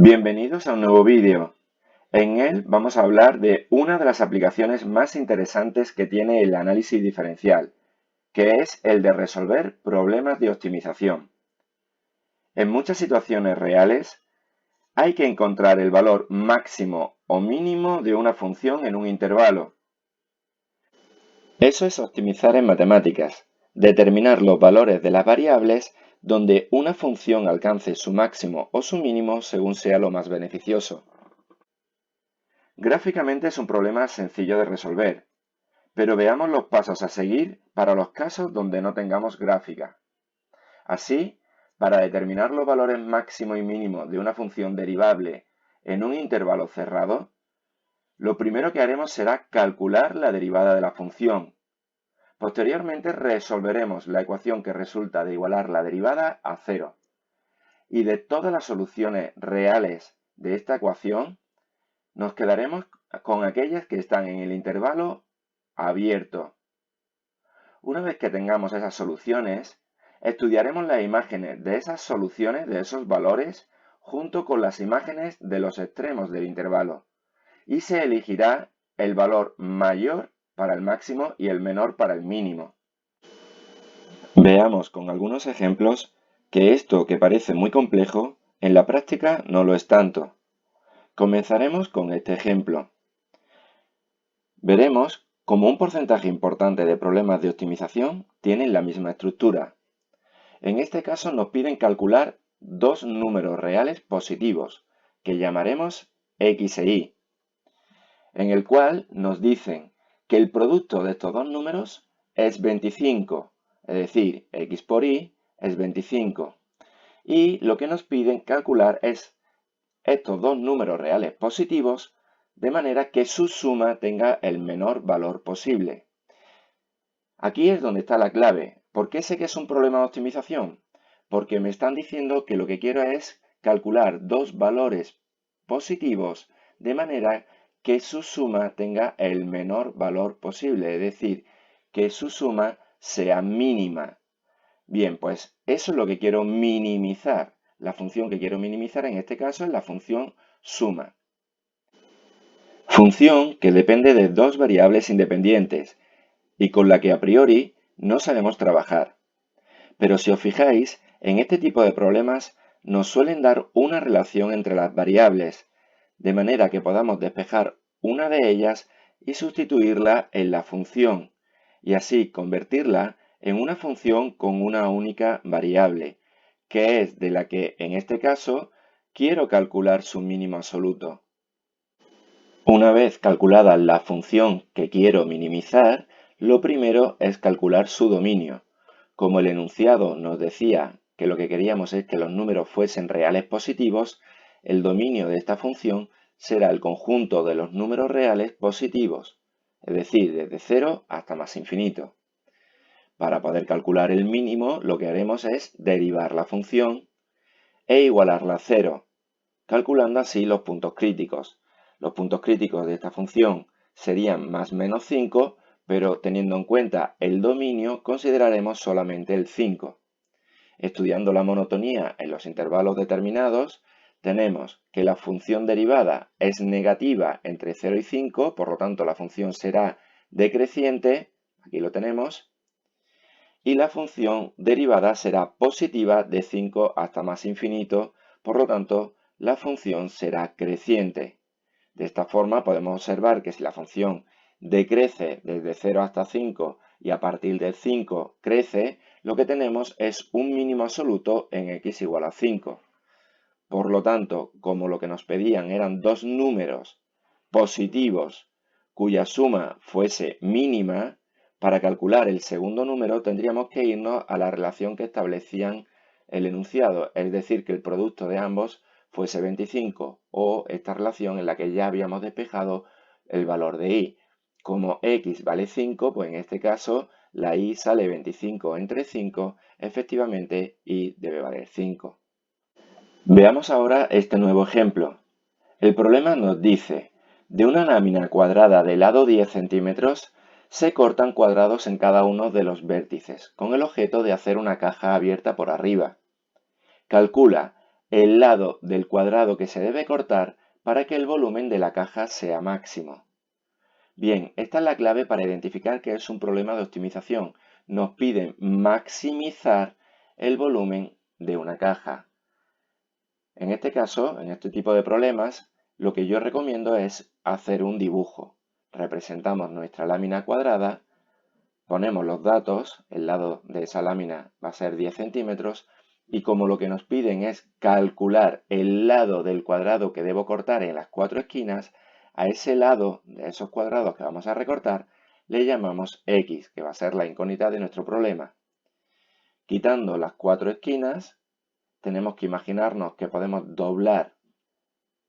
Bienvenidos a un nuevo vídeo. En él vamos a hablar de una de las aplicaciones más interesantes que tiene el análisis diferencial, que es el de resolver problemas de optimización. En muchas situaciones reales, hay que encontrar el valor máximo o mínimo de una función en un intervalo. Eso es optimizar en matemáticas, determinar los valores de las variables donde una función alcance su máximo o su mínimo según sea lo más beneficioso. Gráficamente es un problema sencillo de resolver, pero veamos los pasos a seguir para los casos donde no tengamos gráfica. Así, para determinar los valores máximo y mínimo de una función derivable en un intervalo cerrado, lo primero que haremos será calcular la derivada de la función. Posteriormente resolveremos la ecuación que resulta de igualar la derivada a 0. Y de todas las soluciones reales de esta ecuación, nos quedaremos con aquellas que están en el intervalo abierto. Una vez que tengamos esas soluciones, estudiaremos las imágenes de esas soluciones, de esos valores, junto con las imágenes de los extremos del intervalo, y se elegirá el valor mayor para el máximo y el menor para el mínimo. Veamos con algunos ejemplos que esto que parece muy complejo, en la práctica no lo es tanto. Comenzaremos con este ejemplo. Veremos cómo un porcentaje importante de problemas de optimización tienen la misma estructura. En este caso nos piden calcular dos números reales positivos, que llamaremos x e y, en el cual nos dicen que el producto de estos dos números es 25, es decir, x por y es 25. Y lo que nos piden calcular es estos dos números reales positivos de manera que su suma tenga el menor valor posible. Aquí es donde está la clave. ¿Por qué sé que es un problema de optimización? Porque me están diciendo que lo que quiero es calcular dos valores positivos de manera que su suma tenga el menor valor posible, es decir, que su suma sea mínima. Bien, pues eso es lo que quiero minimizar. La función que quiero minimizar en este caso es la función suma. Función que depende de dos variables independientes y con la que a priori no sabemos trabajar. Pero si os fijáis, en este tipo de problemas nos suelen dar una relación entre las variables, de manera que podamos despejar una de ellas y sustituirla en la función, y así convertirla en una función con una única variable, que es de la que, en este caso, quiero calcular su mínimo absoluto. Una vez calculada la función que quiero minimizar, lo primero es calcular su dominio. Como el enunciado nos decía que lo que queríamos es que los números fuesen reales positivos, el dominio de esta función será el conjunto de los números reales positivos, es decir, desde 0 hasta más infinito. Para poder calcular el mínimo, lo que haremos es derivar la función e igualarla a 0, calculando así los puntos críticos. Los puntos críticos de esta función serían más menos 5, pero teniendo en cuenta el dominio consideraremos solamente el 5. Estudiando la monotonía en los intervalos determinados, tenemos que la función derivada es negativa entre 0 y 5, por lo tanto la función será decreciente, aquí lo tenemos, y la función derivada será positiva de 5 hasta más infinito, por lo tanto la función será creciente. De esta forma podemos observar que si la función decrece desde 0 hasta 5 y a partir del 5 crece, lo que tenemos es un mínimo absoluto en x igual a 5. Por lo tanto, como lo que nos pedían eran dos números positivos cuya suma fuese mínima, para calcular el segundo número tendríamos que irnos a la relación que establecían el enunciado, es decir, que el producto de ambos fuese 25 o esta relación en la que ya habíamos despejado el valor de y. Como x vale 5, pues en este caso la y sale 25 entre 5, efectivamente y debe valer 5. Veamos ahora este nuevo ejemplo. El problema nos dice, de una lámina cuadrada de lado 10 centímetros, se cortan cuadrados en cada uno de los vértices, con el objeto de hacer una caja abierta por arriba. Calcula el lado del cuadrado que se debe cortar para que el volumen de la caja sea máximo. Bien, esta es la clave para identificar que es un problema de optimización. Nos piden maximizar el volumen de una caja. En este caso, en este tipo de problemas, lo que yo recomiendo es hacer un dibujo. Representamos nuestra lámina cuadrada, ponemos los datos, el lado de esa lámina va a ser 10 centímetros, y como lo que nos piden es calcular el lado del cuadrado que debo cortar en las 4 esquinas, a ese lado de esos cuadrados que vamos a recortar le llamamos X, que va a ser la incógnita de nuestro problema. Quitando las 4 esquinas, tenemos que imaginarnos que podemos doblar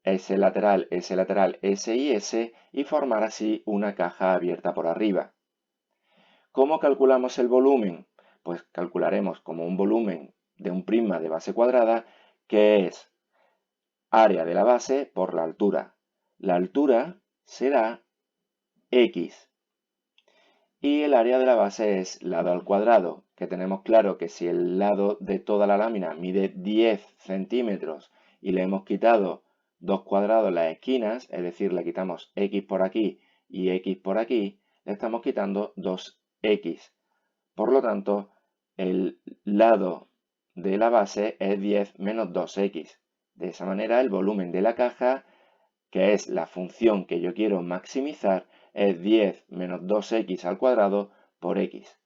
S lateral, S y S y formar así una caja abierta por arriba. ¿Cómo calculamos el volumen? Pues calcularemos como un volumen de un prisma de base cuadrada que es área de la base por la altura. La altura será X y el área de la base es lado al cuadrado, que tenemos claro que si el lado de toda la lámina mide 10 centímetros y le hemos quitado 2 cuadrados en las esquinas, es decir, le quitamos X por aquí y X por aquí, le estamos quitando 2X. Por lo tanto, el lado de la base es 10 menos 2x. De esa manera, el volumen de la caja, que es la función que yo quiero maximizar, es 10 menos 2x al cuadrado por x.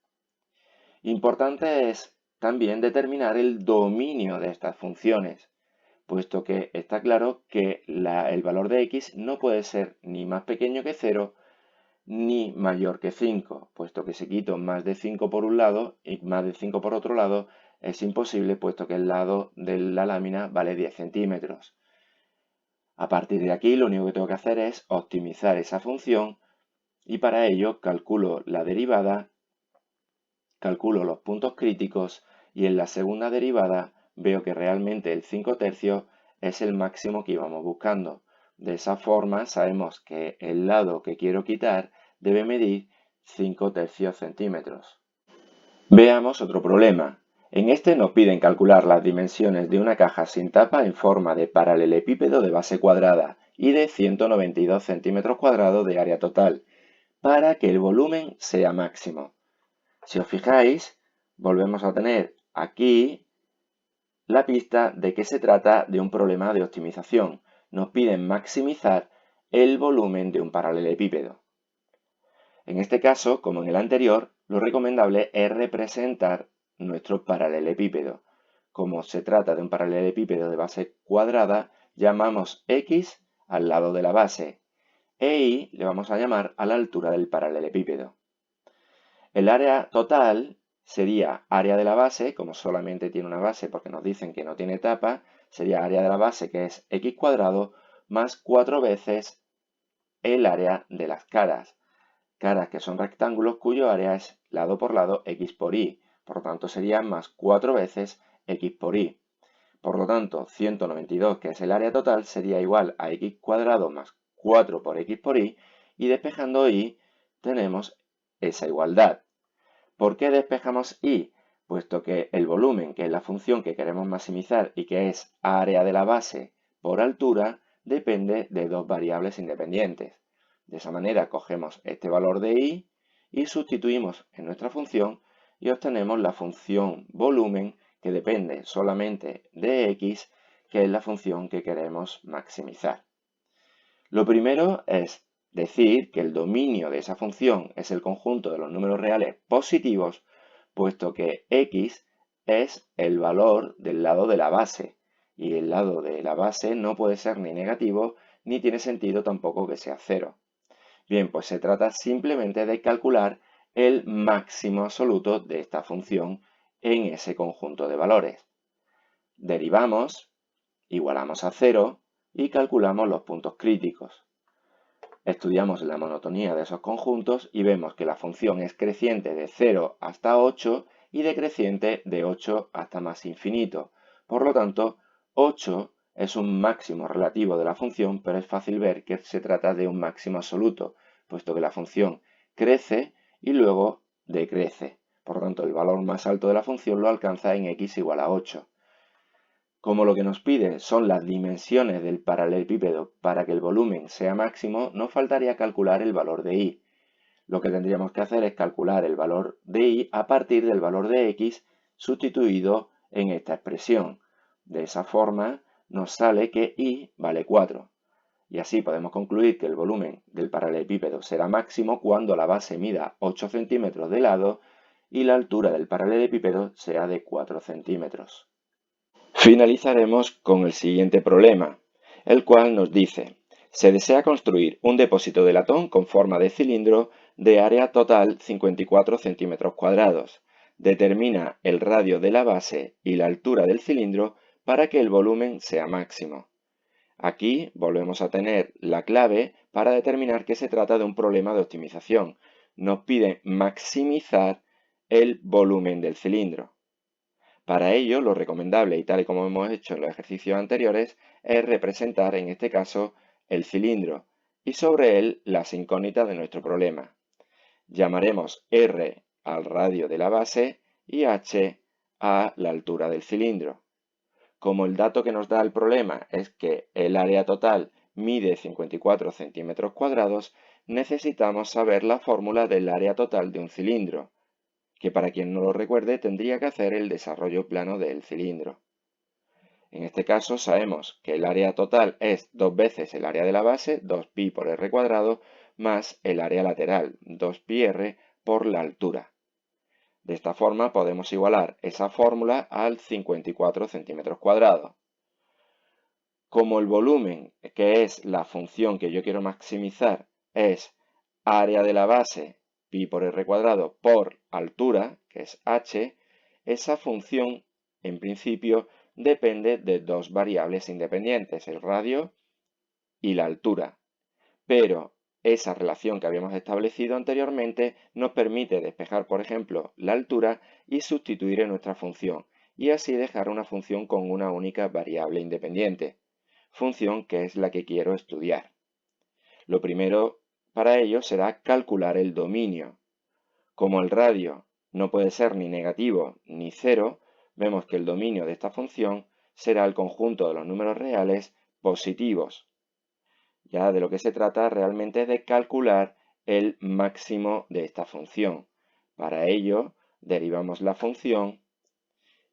Importante es también determinar el dominio de estas funciones, puesto que está claro que el valor de x no puede ser ni más pequeño que 0 ni mayor que 5, puesto que si quito más de 5 por un lado y más de 5 por otro lado, es imposible, puesto que el lado de la lámina vale 10 centímetros. A partir de aquí, lo único que tengo que hacer es optimizar esa función y para ello calculo la derivada, calculo los puntos críticos y en la segunda derivada veo que realmente el 5 tercios es el máximo que íbamos buscando. De esa forma sabemos que el lado que quiero quitar debe medir 5 tercios centímetros. Veamos otro problema. En este nos piden calcular las dimensiones de una caja sin tapa en forma de paralelepípedo de base cuadrada y de 192 centímetros cuadrados de área total, para que el volumen sea máximo. Si os fijáis, volvemos a tener aquí la pista de que se trata de un problema de optimización. Nos piden maximizar el volumen de un paralelepípedo. En este caso, como en el anterior, lo recomendable es representar nuestro paralelepípedo. Como se trata de un paralelepípedo de base cuadrada, llamamos X al lado de la base e Y le vamos a llamar a la altura del paralelepípedo. El área total sería área de la base, como solamente tiene una base porque nos dicen que no tiene tapa, sería área de la base que es X cuadrado más 4 veces el área de las caras. Caras que son rectángulos cuyo área es lado por lado X por Y. Por lo tanto sería más 4 veces X por Y. Por lo tanto, 192, que es el área total, sería igual a X cuadrado más 4 por X por Y. Y despejando Y tenemos esa igualdad. ¿Por qué despejamos Y? Puesto que el volumen, que es la función que queremos maximizar y que es área de la base por altura, depende de dos variables independientes. De esa manera cogemos este valor de Y y sustituimos en nuestra función y obtenemos la función volumen que depende solamente de X, que es la función que queremos maximizar. Lo primero es decir que el dominio de esa función es el conjunto de los números reales positivos, puesto que X es el valor del lado de la base, y el lado de la base no puede ser ni negativo, ni tiene sentido tampoco que sea 0. Bien, pues se trata simplemente de calcular el máximo absoluto de esta función en ese conjunto de valores. Derivamos, igualamos a 0 y calculamos los puntos críticos. Estudiamos la monotonía de esos conjuntos y vemos que la función es creciente de 0 hasta 8 y decreciente de 8 hasta más infinito. Por lo tanto, 8 es un máximo relativo de la función, pero es fácil ver que se trata de un máximo absoluto, puesto que la función crece y luego decrece. Por lo tanto, el valor más alto de la función lo alcanza en x igual a 8. Como lo que nos pide son las dimensiones del paralelepípedo para que el volumen sea máximo, nos faltaría calcular el valor de y. Lo que tendríamos que hacer es calcular el valor de y a partir del valor de x sustituido en esta expresión. De esa forma nos sale que y vale 4. Y así podemos concluir que el volumen del paralelepípedo será máximo cuando la base mida 8 centímetros de lado y la altura del paralelepípedo sea de 4 centímetros. Finalizaremos con el siguiente problema, el cual nos dice: se desea construir un depósito de latón con forma de cilindro de área total 54 centímetros cuadrados. Determina el radio de la base y la altura del cilindro para que el volumen sea máximo. Aquí volvemos a tener la clave para determinar que se trata de un problema de optimización. Nos pide maximizar el volumen del cilindro. Para ello, lo recomendable, y tal y como hemos hecho en los ejercicios anteriores, es representar en este caso el cilindro y sobre él las incógnitas de nuestro problema. Llamaremos R al radio de la base y H a la altura del cilindro. Como el dato que nos da el problema es que el área total mide 54 centímetros cuadrados, necesitamos saber la fórmula del área total de un cilindro, que para quien no lo recuerde tendría que hacer el desarrollo plano del cilindro. En este caso sabemos que el área total es 2 veces el área de la base, 2pi por r cuadrado, más el área lateral, 2πr por la altura. De esta forma podemos igualar esa fórmula al 54 centímetros cuadrados. Como el volumen, que es la función que yo quiero maximizar, es área de la base, pi por r cuadrado, por altura, que es h, esa función, en principio, depende de dos variables independientes, el radio y la altura. Pero esa relación que habíamos establecido anteriormente nos permite despejar, por ejemplo, la altura y sustituir en nuestra función, y así dejar una función con una única variable independiente, función que es la que quiero estudiar. Lo primero para ello será calcular el dominio. Como el radio no puede ser ni negativo ni cero, vemos que el dominio de esta función será el conjunto de los números reales positivos. Ya de lo que se trata realmente es de calcular el máximo de esta función. Para ello, derivamos la función,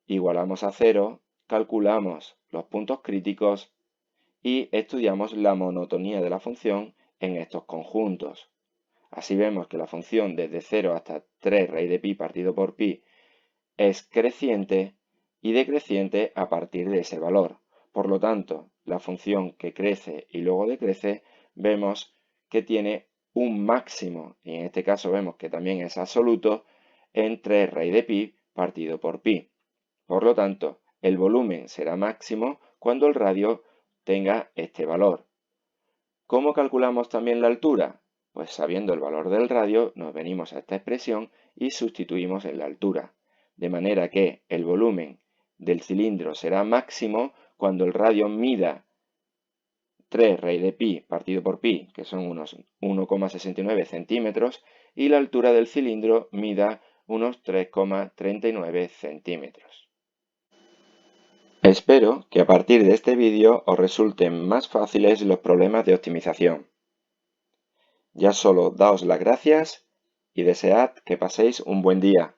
igualamos a 0, calculamos los puntos críticos y estudiamos la monotonía de la función en estos conjuntos. Así vemos que la función desde 0 hasta 3 raíz de pi partido por pi es creciente y decreciente a partir de ese valor. Por lo tanto, la función que crece y luego decrece, vemos que tiene un máximo, y en este caso vemos que también es absoluto, en 3 raíz de pi partido por pi. Por lo tanto, el volumen será máximo cuando el radio tenga este valor. ¿Cómo calculamos también la altura? Pues sabiendo el valor del radio, nos venimos a esta expresión y sustituimos en la altura. De manera que el volumen del cilindro será máximo cuando el radio mida 3 raíz de pi partido por pi, que son unos 1,69 centímetros, y la altura del cilindro mida unos 3,39 centímetros. Espero que a partir de este vídeo os resulten más fáciles los problemas de optimización. Ya solo daos las gracias y desead que paséis un buen día.